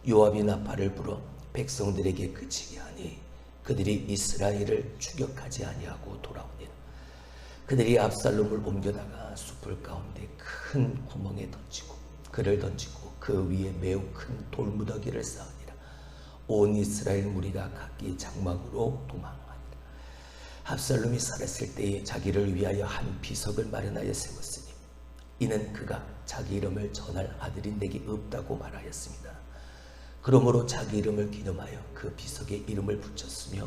요압이 나팔을 불어 백성들에게 그치게 하니 그들이 이스라엘을 추격하지 아니하고 돌아오니라. 그들이 압살롬을 옮겨다가 숲을 가운데 큰 구멍에 던지고 그를 던지고 그 위에 매우 큰 돌무더기를 쌓으니라. 온 이스라엘 무리가 각기 장막으로 도망하니라. 압살롬이 살았을 때에 자기를 위하여 한 비석을 마련하여 세웠으니 이는 그가 자기 이름을 전할 아들이 내게 없다고 말하였습니다. 그러므로 자기 이름을 기념하여 그 비석에 이름을 붙였으며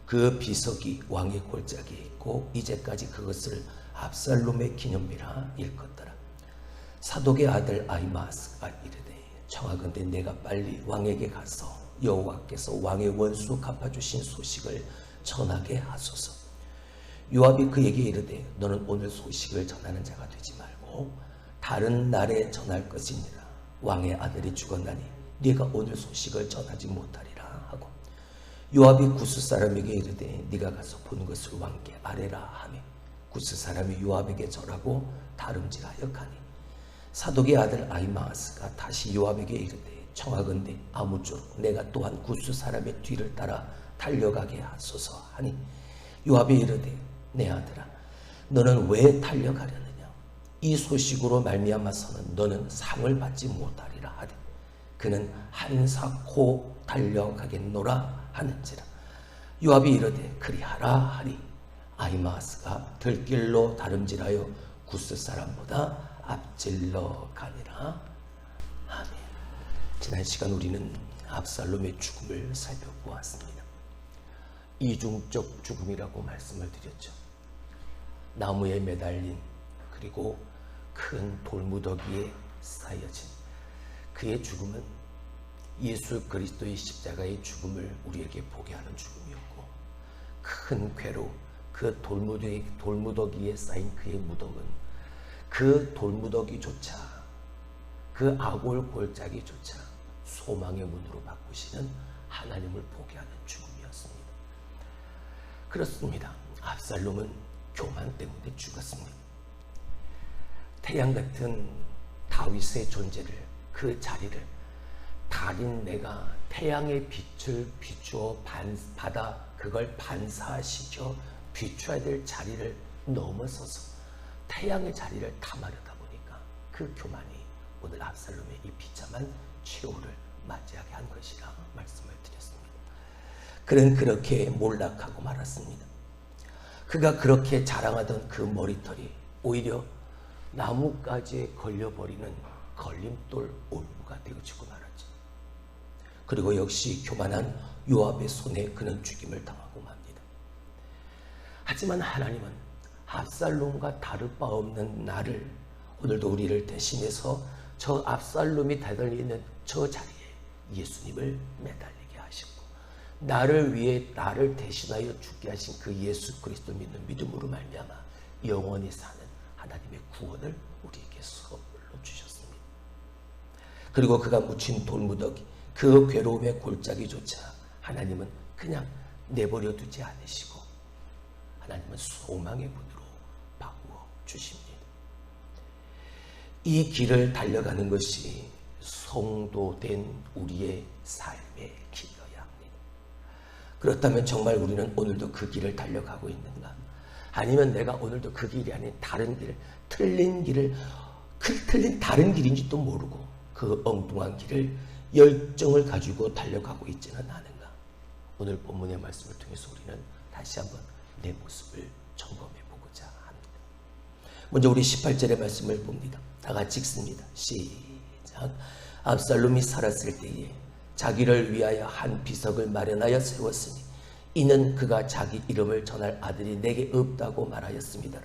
그 비석이 왕의 골짜기에 있고 이제까지 그것을 압살롬의 기념비라 일컫더라. 사독의 아들 아히마아스가 이르되 청하건대 내가 빨리 왕에게 가서 여호와께서 왕의 원수 갚아주신 소식을 전하게 하소서. 요압이 그에게 이르되 너는 오늘 소식을 전하는 자가 되지 말고 다른 날에 전할 것이니라. 왕의 아들이 죽었나니 네가 오늘 소식을 전하지 못하리라 하고 요압이 구스 사람에게 이르되 네가 가서 본 것을 왕께 아뢰라 하며 구스 사람이 요압에게 절하고 다름질하여 가니 사독의 아들 아히마아스가 다시 요압에게 이르되 청하건대 아무쪼록 내가 또한 구스 사람의 뒤를 따라 달려가게 하소서 하니 요압이 이르되 내 아들아 너는 왜 달려가려느냐. 이 소식으로 말미암아서는 너는 상을 받지 못하리라 하되 그는 한사코 달려가겠노라 하는지라. 요압이 이르되 그리하라 하리. 아히마아스가 들길로 다름질하여 구스 사람보다 앞질러 가니라. 아멘. 지난 시간 우리는 압살롬의 죽음을 살펴보았습니다. 이중적 죽음이라고 말씀을 드렸죠. 나무에 매달린 그리고 큰 돌무더기에 쌓여진 그의 죽음은 예수 그리스도의 십자가의 죽음을 우리에게 보게 하는 죽음이었고 큰 괴로 그 돌무더기에 쌓인 그의 무덤은 그 돌무더기조차 그 아골 골짜기조차 소망의 문으로 바꾸시는 하나님을 보게 하는 죽음이었습니다. 그렇습니다. 압살롬은 교만 때문에 죽었습니다. 태양 같은 다윗의 존재를 그 자리를 달인 내가 태양의 빛을 비추어 받아 그걸 반사시켜 비춰야 될 자리를 넘어서서 태양의 자리를 탐하려다 보니까 그 교만이 오늘 압살롬의 이 비참한 최후를 맞이하게 한 것이라 말씀을 드렸습니다. 그는 그렇게 몰락하고 말았습니다. 그가 그렇게 자랑하던 그 머리털이 오히려 나뭇가지에 걸려버리는 걸림돌 올무가 되어지고 말았죠. 그리고 역시 교만한 요압의 손에 그는 죽임을 당하고 맙니다. 하지만 하나님은 압살롬과 다를 바 없는 나를 오늘도 우리를 대신해서 저 압살롬이 달려있는 저 자리에 예수님을 매달리게 하셨고 나를 위해 나를 대신하여 죽게 하신 그 예수 그리스도 믿는 믿음으로 말미암아 영원히 사는 하나님의 구원을 우리에게 선물로 주셨습니다. 그리고 그가 묻힌 돌무더기 그 괴로움의 골짜기조차 하나님은 그냥 내버려 두지 않으시고 하나님은 소망의 문으로 바꾸어 주십니다. 이 길을 달려가는 것이 성도된 우리의 삶의 길이어야 합니다. 그렇다면 정말 우리는 오늘도 그 길을 달려가고 있는가? 아니면 내가 오늘도 그 길이 아닌 다른 길, 틀린 다른 길인지도 모르고 그 엉뚱한 길을 열정을 가지고 달려가고 있지는 않은가? 오늘 본문의 말씀을 통해서 우리는 다시 한번 내 모습을 점검해 보고자 합니다. 먼저 우리 18절의 말씀을 봅니다. 다 같이 읽습니다. 시작. 압살롬이 살았을 때에 자기를 위하여 한 비석을 마련하여 세웠으니 이는 그가 자기 이름을 전할 아들이 내게 없다고 말하였습니다.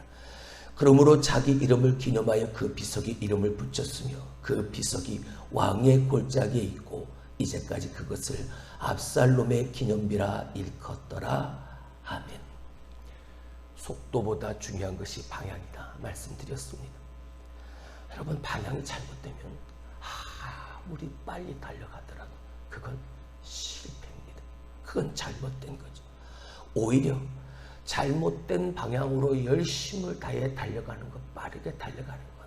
그러므로 자기 이름을 기념하여 그 비석에 이름을 붙였으며 그 비석이 왕의 골짜기에 있고 이제까지 그것을 압살롬의 기념비라 일컫더라. 아멘. 속도보다 중요한 것이 방향이다 말씀드렸습니다. 여러분, 방향이 잘못되면 아무리 빨리 달려가더라도 그건 실패입니다. 그건 잘못된 거죠. 오히려 잘못된 방향으로 열심을 다해 달려가는 것, 빠르게 달려가는 건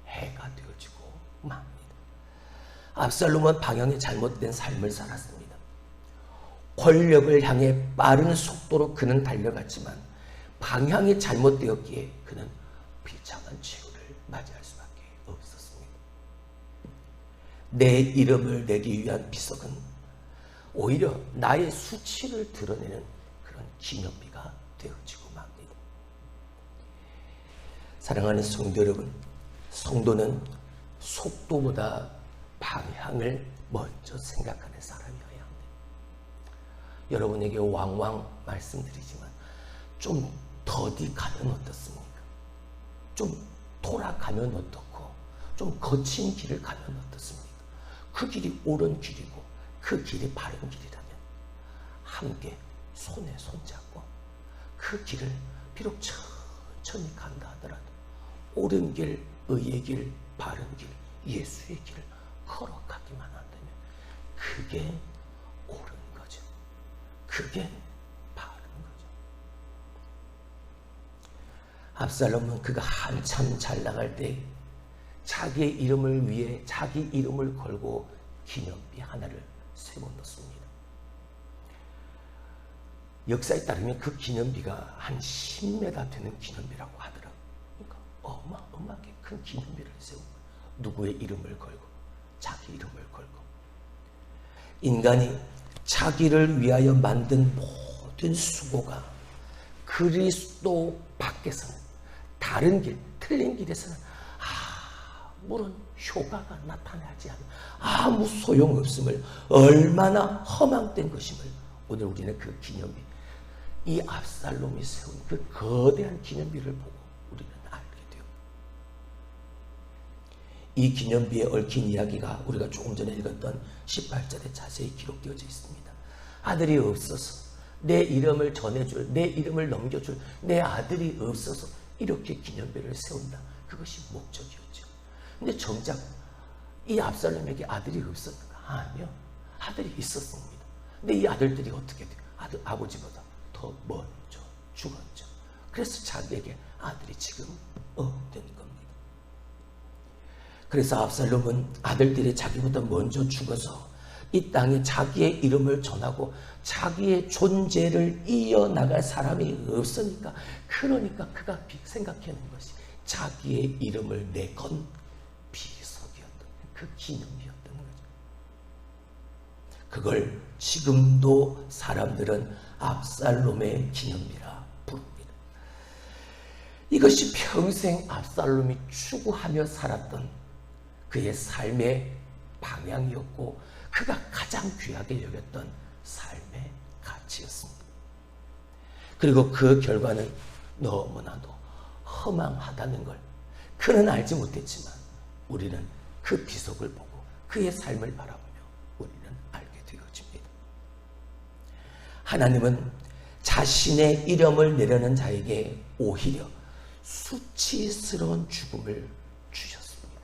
해가 되어지고 맙니다. 압살롬은 방향이 잘못된 삶을 살았습니다. 권력을 향해 빠른 속도로 그는 달려갔지만 방향이 잘못되었기에 그는 비참한 최후를 맞이할 수밖에 없었습니다. 내 이름을 내기 위한 비석은 오히려 나의 수치를 드러내는 그런 기념비가 되어지고 맙니다. 사랑하는 성도 여러분, 성도는 속도보다 방향을 먼저 생각하는 사람이어야 합니다. 여러분에게 왕왕 말씀드리지만 좀 더디 가면 어떻습니까? 좀 돌아가면 어떻고 좀 거친 길을 가면 어떻습니까? 그 길이 옳은 길이고 그 길이 바른 길이라면 함께 손에 손잡고 그 길을 비록 천천히 간다 하더라도 옳은 길, 의의 길, 바른 길, 예수의 길을 걸어가기만 한다면 그게 옳은 거죠. 그게 바른 거죠. 압살롬은 그가 한참 잘 나갈 때 자기의 이름을 위해 자기 이름을 걸고 기념비 하나를 세워놓습니다. 역사에 따르면 그 기념비가 한 10m 되는 기념비라고 하더라고요. 그러니까 어마어마하게 큰 기념비를 세운 거예요. 누구의 이름을 걸고 자기 이름을 걸고. 인간이 자기를 위하여 만든 모든 수고가 그리스도 밖에서는 다른 길, 틀린 길에서는 아무런 효과가 나타나지 않는 아무 소용없음을 얼마나 허망된 것임을 오늘 우리는 그 기념비, 이 압살롬이 세운 그 거대한 기념비를 보고 우리는 알게 돼요. 이 기념비에 얽힌 이야기가 우리가 조금 전에 읽었던 18절에 자세히 기록되어져 있습니다. 아들이 없어서 내 이름을 전해줄, 내 이름을 넘겨줄 내 아들이 없어서 이렇게 기념비를 세운다. 그것이 목적이었죠. 근데 정작 이 압살롬에게 아들이 없었는가? 아니요. 아들이 있었습니다. 근데 이 아들들이 어떻게 돼요? 아버지보다 더 먼저 죽었죠. 그래서 자기에게 아들이 지금 없는 겁니다. 그래서 압살롬은 아들들이 자기보다 먼저 죽어서 이 땅에 자기의 이름을 전하고 자기의 존재를 이어나갈 사람이 없으니까, 그러니까 그가 생각하는 것이 자기의 이름을 내건 비석이었던, 그 기념이었던 거죠. 그걸 지금도 사람들은 압살롬의 기념비라 부릅니다. 이것이 평생 압살롬이 추구하며 살았던 그의 삶의 방향이었고 그가 가장 귀하게 여겼던 삶의 가치였습니다. 그리고 그 결과는 너무나도 허망하다는 걸 그는 알지 못했지만 우리는 그 비석을 보고 그의 삶을 바라보며 우리는 알게 되어집니다. 하나님은 자신의 이름을 내려는 자에게 오히려 수치스러운 죽음을 주셨습니다.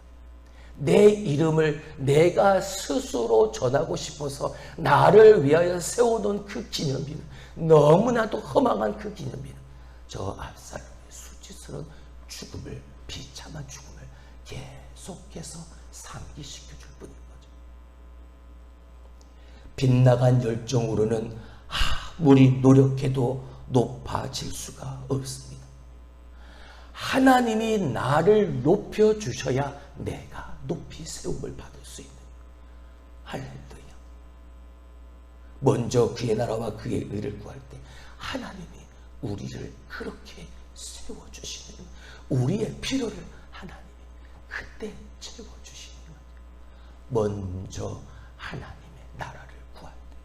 내 이름을 내가 스스로 전하고 싶어서 나를 위하여 세워놓은 그 기념비는, 너무나도 허망한 그 기념비는 저 압살롬의 수치스러운 죽음을, 비참한 죽음을 계속해서 상기시켜 줄 뿐인 거죠. 빗나간 열정으로는 아무리 노력해도 높아질 수가 없습니다. 하나님이 나를 높여주셔야 내가 높이 세움을 받을 수 있는, 할렐루야. 먼저 그의 나라와 그의 의를 구할 때 하나님이 우리를 그렇게 세워주시는, 우리의 필요를 하나님이 그때 채워주시는 거죠. 먼저 하나님의 나라를 구할 때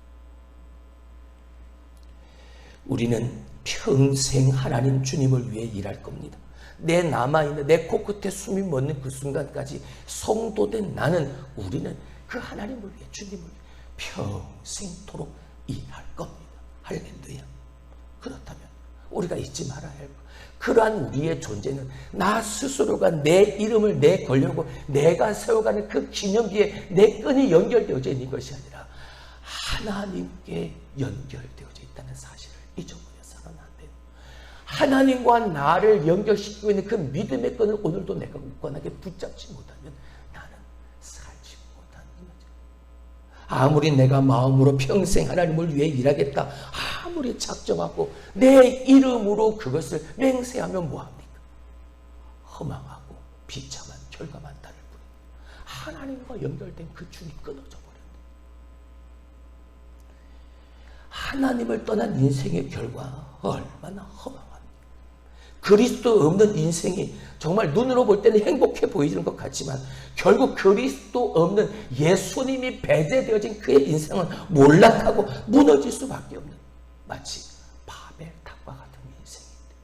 우리는 평생 하나님 주님을 위해 일할 겁니다. 내 남아있는, 내 코끝에 숨이 멎는 그 순간까지 성도된 나는, 우리는 그 하나님을 위해, 주님을 위해 평생토록 일할 겁니다. 할렐루야. 그렇다면 우리가 잊지 말아야 할 것, 그러한 우리의 존재는 나 스스로가 내 이름을 내걸려고 내가 세워가는 그 기념비에 내 끈이 연결되어져 있는 것이 아니라 하나님께 연결되어져 있다는 사실을 잊어버려서는 안 돼요. 하나님과 나를 연결시키고 있는 그 믿음의 끈을 오늘도 내가 굳건하게 붙잡지 못하면 나는 살지 못하는 거죠. 아무리 내가 마음으로 평생 하나님을 위해 일하겠다 아무리 작정하고 내 이름으로 그것을 맹세하면 뭐합니까? 허망하고 비참한 결과만 따를 뿐. 하나님과 연결된 그 줄이 끊어져 버렸다. 하나님을 떠난 인생의 결과 얼마나 허망합니까? 그리스도 없는 인생이 정말 눈으로 볼 때는 행복해 보이는 것 같지만 결국 그리스도 없는 예수님이 배제되어진 그의 인생은 몰락하고 무너질 수밖에 없는 마치 바벨탑과 같은 인생인데,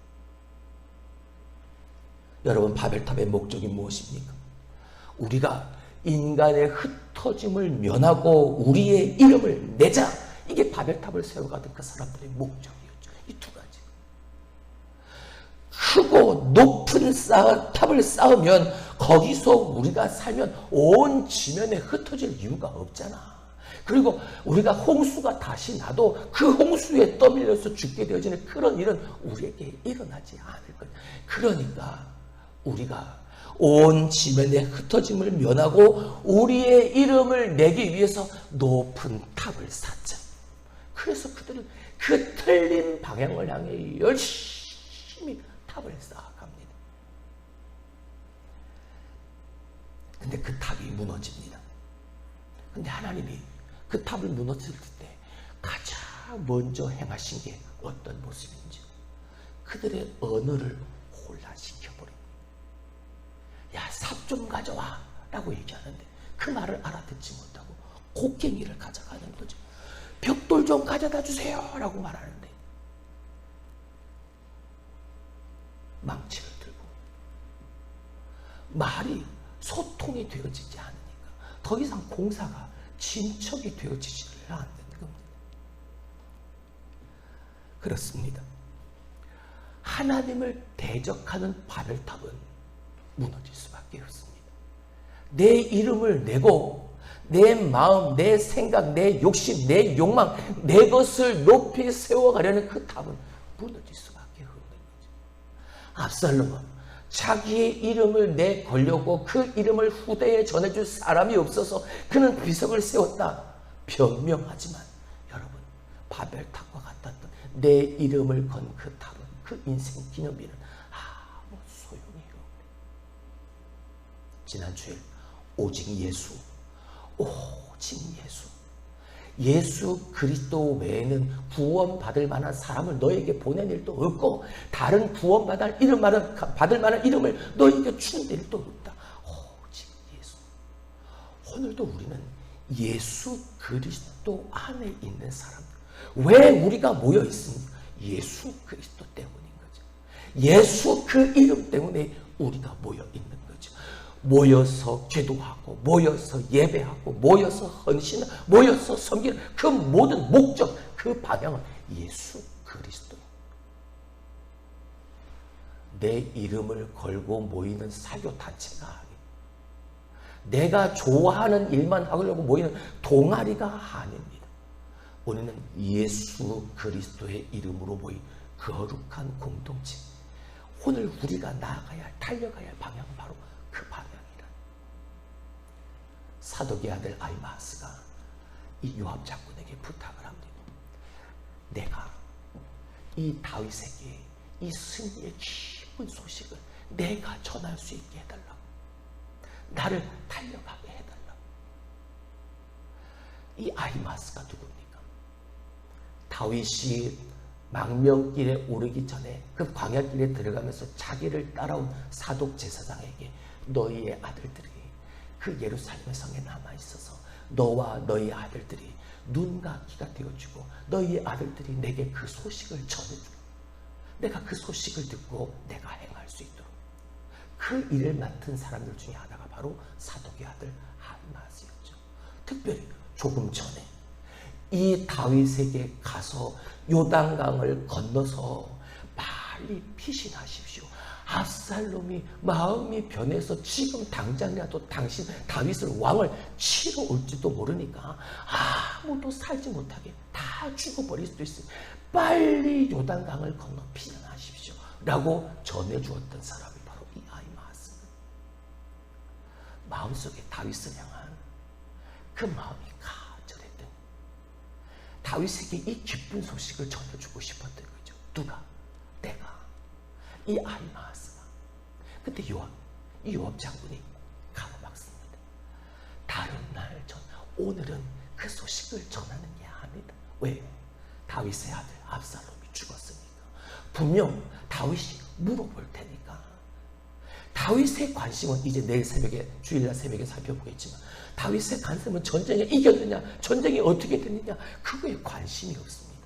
여러분, 바벨탑의 목적이 무엇입니까? 우리가 인간의 흩어짐을 면하고 우리의 이름을 내자. 이게 바벨탑을 세워가던 그 사람들의 목적이었죠. 이 두 가지. 크고 높은 탑을 쌓으면 거기서 우리가 살면 온 지면에 흩어질 이유가 없잖아. 그리고 우리가 홍수가 다시 나도 그 홍수에 떠밀려서 죽게 되어지는 그런 일은 우리에게 일어나지 않을 거야. 그러니까 우리가 온 지면에 흩어짐을 면하고 우리의 이름을 내기 위해서 높은 탑을 쌓자. 그래서 그들은 그 틀린 방향을 향해 열심히 탑을 쌓아갑니다. 근데 그 탑이 무너집니다. 근데 하나님이 그 탑을 무너뜨릴 때 가장 먼저 행하신 게 어떤 모습인지, 그들의 언어를 혼란시켜버립니다. 야, 삽 좀 가져와 라고 얘기하는데 그 말을 알아듣지 못하고 곡괭이를 가져가는 거죠. 벽돌 좀 가져다 주세요 라고 말하는데 망치를 들고, 말이 소통이 되어지지 않으니까 더 이상 공사가 진척이 되어지지를 않는 겁니다. 그렇습니다. 하나님을 대적하는 바벨탑은 무너질 수밖에 없습니다. 내 이름을 내고 내 마음, 내 생각, 내 욕심, 내 욕망, 내 것을 높이 세워가려는 그 탑은 무너질 수밖에 없는 거죠. 압살롬은 자기의 이름을 내걸려고 그 이름을 후대에 전해줄 사람이 없어서 그는 비석을 세웠다. 변명하지만 여러분, 바벨탑과 같았던 내 이름을 건 그 탑은, 그 인생 기념비는 아무 소용이 없네. 지난주에 오직 예수, 오직 예수, 예수 그리스도 외에는 구원받을 만한 사람을 너에게 보낸 일도 없고 다른 구원받을 만한 이름을 너에게 준 일도 없다. 오직 예수. 오늘도 우리는 예수 그리스도 안에 있는 사람들. 왜 우리가 모여 있습니까? 예수 그리스도 때문인 거죠. 예수 그 이름 때문에 우리가 모여 있는 거죠. 모여서 기도하고, 모여서 예배하고, 모여서 헌신하고, 모여서 섬기는 그 모든 목적, 그 방향은 예수 그리스도예요. 내 이름을 걸고 모이는 사교단체가 아니에요. 내가 좋아하는 일만 하려고 모이는 동아리가 아닙니다. 우리는 예수 그리스도의 이름으로 모인 거룩한 공동체. 오늘 우리가 나아가야 할, 달려가야 할 방향은 바로 그 방향이라. 사독의 아들 아히마아스가 이 요압 장군에게 부탁을 합니다. 내가 이 다윗에게 이 승리의 기쁜 소식을 내가 전할 수 있게 해달라고. 나를 달려가게 해달라고. 이 아히마아스가 누굽니까? 다윗이 망명길에 오르기 전에 그 광야길에 들어가면서 자기를 따라온 사독 제사장에게 너희의 아들들이 그 예루살렘 성에 남아있어서 너와 너희 아들들이 눈과 귀가 되어주고 너희의 아들들이 내게 그 소식을 전해주고 내가 그 소식을 듣고 내가 행할 수 있도록, 그 일을 맡은 사람들 중에 하나가 바로 사독의 아들 아히마아스였죠. 특별히 조금 전에 이 다윗에게 가서 요단강을 건너서 빨리 피신하십시오. 압살롬이 마음이 변해서 지금 당장이라도 당신 다윗을 왕을 치러 올지도 모르니까 아무도 살지 못하게 다 죽어버릴 수도 있어요. 빨리 요단강을 건너 피신하십시오 라고 전해주었던 사람이 바로 이 아히마아스입니다. 마음속에 다윗을 향한 그 마음이 간절했습니다. 다윗에게 이 기쁜 소식을 전해주고 싶었던 거죠. 누가? 내가. 이 아히마아스가. 근데 요압 장군이 가로막습니다. 다른 날 오늘은 그 소식을 전하는 게 아니다. 왜? 다윗의 아들 압살롬이 죽었으니까. 분명 다윗이 물어볼 테니까. 다윗의 관심은 이제 내일 새벽에, 주일날 새벽에 살펴보겠지만, 다윗의 관심은 전쟁에 이겼느냐, 전쟁이 어떻게 됐느냐, 그거에 관심이 없습니다.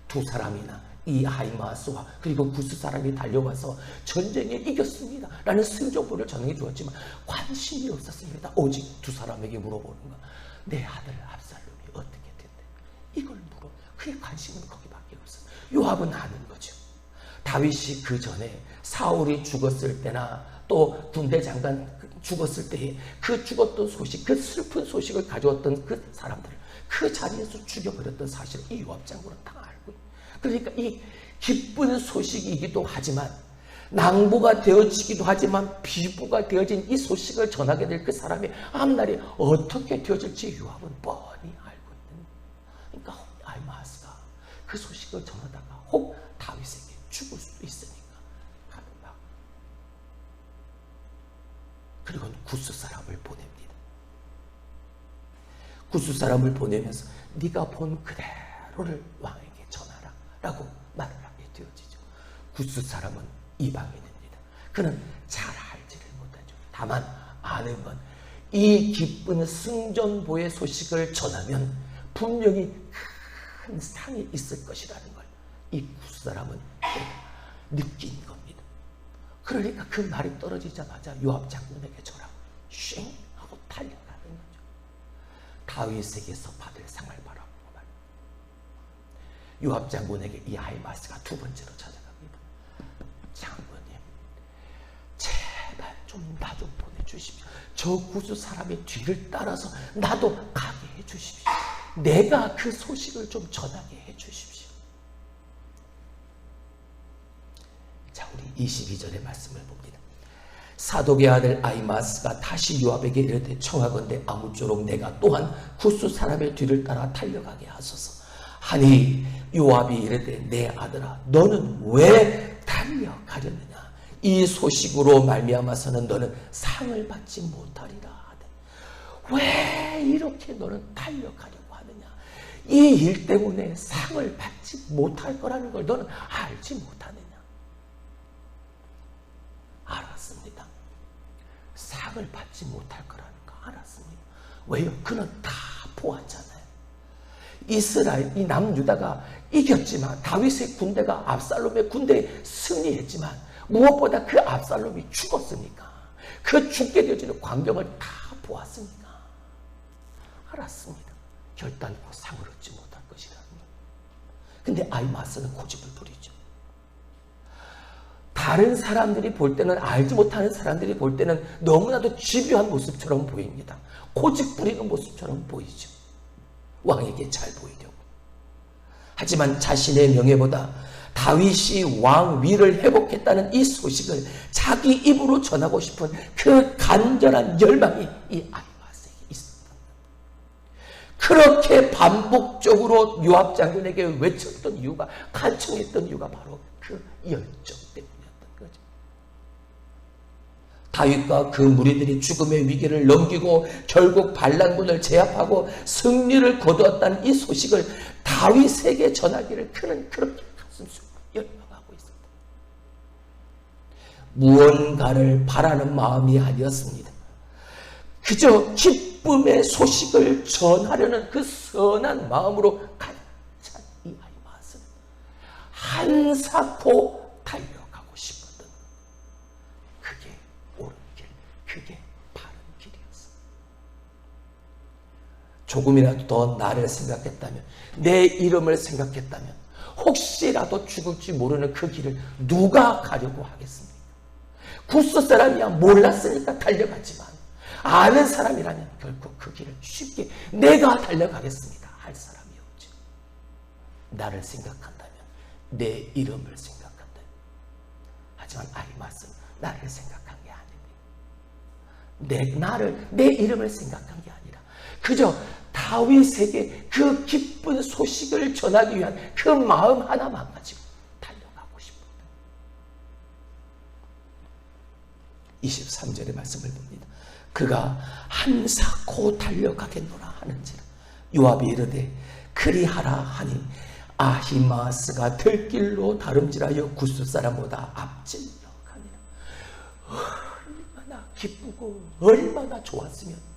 두 사람이나 이 아히마아스와 그리고 구스 사람이 달려와서 전쟁에 이겼습니다 라는 승정보를 전해 주었지만 관심이 없었습니다. 오직 두 사람에게 물어보는 거. 내 아들 압살롬이 어떻게 됐대? 이걸 물어. 그의 관심은 거기밖에 없어요. 요압은 아는 거죠. 다윗이 그 전에 사울이 죽었을 때나 또 군대 장관 죽었을 때에 그 죽었던 소식, 그 슬픈 소식을 가져왔던 그 사람들을 그 자리에서 죽여버렸던 사실을 이 요압 장군은 다 알고 있어요. 그러니까 이 기쁜 소식이기도 하지만 낭보가 되어지기도 하지만 비부가 되어진 이 소식을 전하게 될 그 사람의 앞날이 어떻게 되어질지 요압은 뻔히 알고 있는. 그러니까 아히마아스가 그 소식을 전하다가 혹 다윗에게 죽을 수도 있으니까 가는다. 그리고 구스 사람을 보냅니다. 구스 사람을 보내면서 네가 본 그대로를 왕에게 전하라 라고 말을 하게 되어지죠. 구스 사람은 이방인입니다. 그는 잘 알지를 못하죠. 다만 아는 건 이 기쁜 승전보의 소식을 전하면 분명히 큰 상이 있을 것이라는 걸 이 구스 사람은 느낀 겁니다. 그러니까 그 말이 떨어지자마자 요압 장군에게 전하고 쉥 하고 달려가는 거죠. 다윗에게서 받을 상을 바라보고 말입니다. 요압 장군에게 이 아히마아스가 두 번째로 찾아갑니다. 장군님, 제발 좀 나 좀 보내주십시오. 저 구스 사람의 뒤를 따라서 나도 가게 해주십시오. 내가 그 소식을 좀 전하게 해주십시오. 자, 우리 22절의 말씀을 봅니다. 사독의 아들 아히마아스가 다시 요압에게 이르되 청하건대 아무쪼록 내가 또한 구스 사람의 뒤를 따라 달려가게 하소서 하니 요압이 이르되 내 아들아 너는 왜 달려가려느냐 이 소식으로 말미암아서는 너는 상을 받지 못하리라 하되 왜 이렇게 너는 달려가려고 하느냐 이 일 때문에 상을 받지 못할 거라는 걸 너는 알지 못하느냐. 알았습니다. 상을 받지 못할 거라는 거 알았습니다. 왜요? 그는 다 보았잖아요. 이스라엘, 이 남유다가 이겼지만 다윗의 군대가 압살롬의 군대에 승리했지만 무엇보다 그 압살롬이 죽었으니까 그 죽게 되어지는 광경을 다 보았으니까 알았습니다. 결단코 상을 얻지 못할 것이라는 거. 근데 아히마아스는 고집을 부리죠. 다른 사람들이 볼 때는 알지 못하는 사람들이 볼 때는 너무나도 집요한 모습처럼 보입니다. 고집 부리는 모습처럼 보이죠. 왕에게 잘 보이려고. 하지만 자신의 명예보다 다윗이 왕 위를 회복했다는 이 소식을 자기 입으로 전하고 싶은 그 간절한 열망이 이 아히마아스에게 있었다. 그렇게 반복적으로 요압 장군에게 외쳤던 이유가, 간청했던 이유가 바로 그 열정 때문이었던 거죠. 다윗과 그 무리들이 죽음의 위기를 넘기고 결국 반란군을 제압하고 승리를 거두었다는 이 소식을 다윗에게 전하기를 그는 그렇게 가슴속으로 열망하고 있습니다. 무언가를 바라는 마음이 아니었습니다. 그저 기쁨의 소식을 전하려는 그 선한 마음으로 가득 찬 이 아히마아스는 한사코 달려가고 싶었던 그게 옳은 길, 그게 바른 길이었습니다. 조금이라도 더 나를 생각했다면, 내 이름을 생각했다면 혹시라도 죽을지 모르는 그 길을 누가 가려고 하겠습니까? 구스 사람이야 몰랐으니까 달려갔지만 아는 사람이라면 결코 그 길을 쉽게 내가 달려가겠습니다 할 사람이 없죠. 나를 생각한다면, 내 이름을 생각한다면. 하지만 아히마아스는 나를 생각한 게 아닙니다. 내 이름을 생각한 게 아니라 그저 다윗에게 그 기쁜 소식을 전하기 위한 그 마음 하나만 가지고 달려가고 싶어요. 23절의 말씀을 봅니다. 그가 한사코 달려가겠노라 하는지라 요압이 이르되 그리하라 하니 아히마스가 들길로 다름질하여 굿스 사람보다 앞질러 가니라. 얼마나 기쁘고 얼마나 좋았으면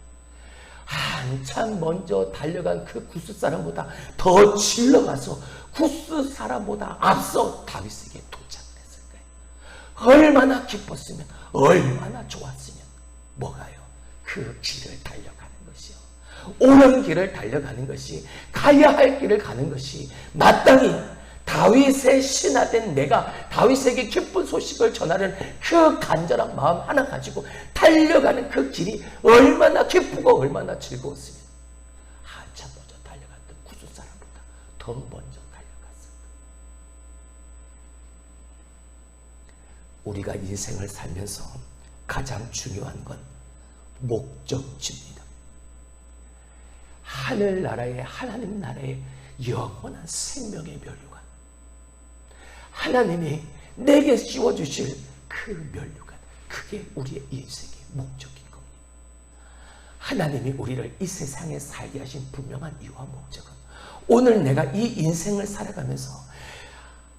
한참 먼저 달려간 그 굿스 사람보다 더 질러가서 굿스 사람보다 앞서 다윗에게 도착을 했을 거예요. 얼마나 기뻤으면, 얼마나 좋았으면. 뭐가요? 그 길을 달려가는 것이요. 옳은 길을 달려가는 것이, 가야 할 길을 가는 것이 마땅히 다윗의 신하된 내가 다윗에게 기쁜 소식을 전하는 그 간절한 마음 하나 가지고 달려가는 그 길이 얼마나 기쁘고 얼마나 즐거웠으면 한참 먼저 달려갔던 구스 사람보다 더 먼저 달려갔을까. 우리가 인생을 살면서 가장 중요한 건 목적지입니다. 하늘나라의 하나님 나라의 영원한 생명의 면류관, 하나님이 내게 씌워주실 그 면류관, 그게 우리의 인생의 목적인 겁니다. 하나님이 우리를 이 세상에 살게 하신 분명한 이유와 목적은 오늘 내가 이 인생을 살아가면서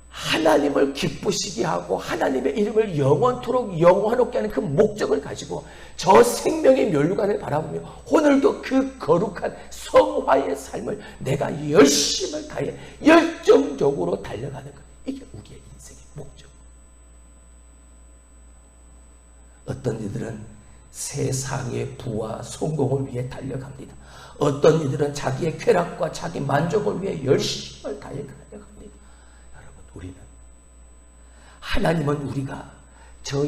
하나님을 기쁘시게 하고 하나님의 이름을 영원토록 영원롭게 하는 그 목적을 가지고 저 생명의 면류관을 바라보며 오늘도 그 거룩한 성화의 삶을 내가 열심을 다해 열정적으로 달려가는 것, 이게 우리의 인생의 목적. 어떤 이들은 세상의 부와 성공을 위해 달려갑니다. 어떤 이들은 자기의 쾌락과 자기 만족을 위해 열심을 다해 달려갑니다. 우리는, 하나님은 우리가 저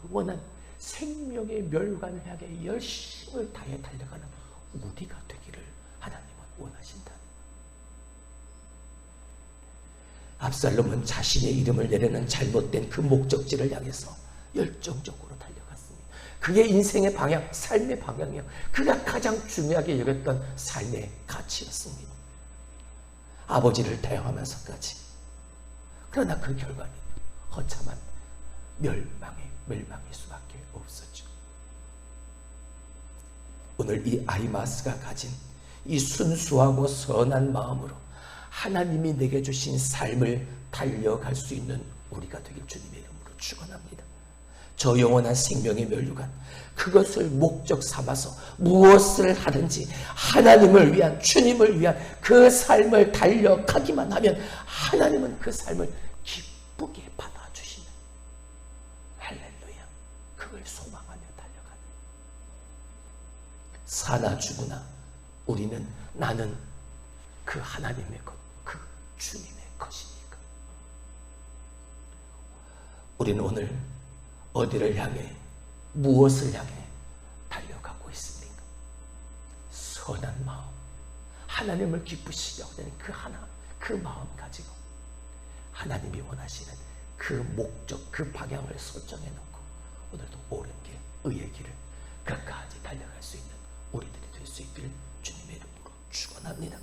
영원한 생명의 멸관을 향해 열심을 다해 달려가는 우리가 되기를 하나님은 원하신다. 압살롬은 자신의 이름을 내려는 잘못된 그 목적지를 향해서 열정적으로 달려갔습니다. 그의 인생의 방향, 삶의 방향이요, 그가 가장 중요하게 여겼던 삶의 가치였습니다. 아버지를 대항하면서까지. 그러나 그 결과는 허참한 멸망일 수밖에 없었죠. 오늘 이 아히마스가 가진 이 순수하고 선한 마음으로 하나님이 내게 주신 삶을 달려갈 수 있는 우리가 되길 주님의 이름으로 축원합니다. 저 영원한 생명의 면류관, 그것을 목적 삼아서 무엇을 하든지 하나님을 위한, 주님을 위한 그 삶을 달려가기만 하면 하나님은 그 삶을 기쁘게 받아주시는, 할렐루야, 그걸 소망하며 달려가는. 사나 죽으나 우리는, 나는 그 하나님의 것, 그 주님의 것이니까. 우리는 오늘 어디를 향해, 무엇을 향해 달려가고 있습니까? 선한 마음, 하나님을 기쁘시게 하는 그 하나, 그 마음 가지고 하나님이 원하시는 그 목적, 그 방향을 설정해 놓고 오늘도 옳은 길, 의의 길을 끝까지 달려갈 수 있는 우리들이 될 수 있기를 주님의 이름으로 축원합니다.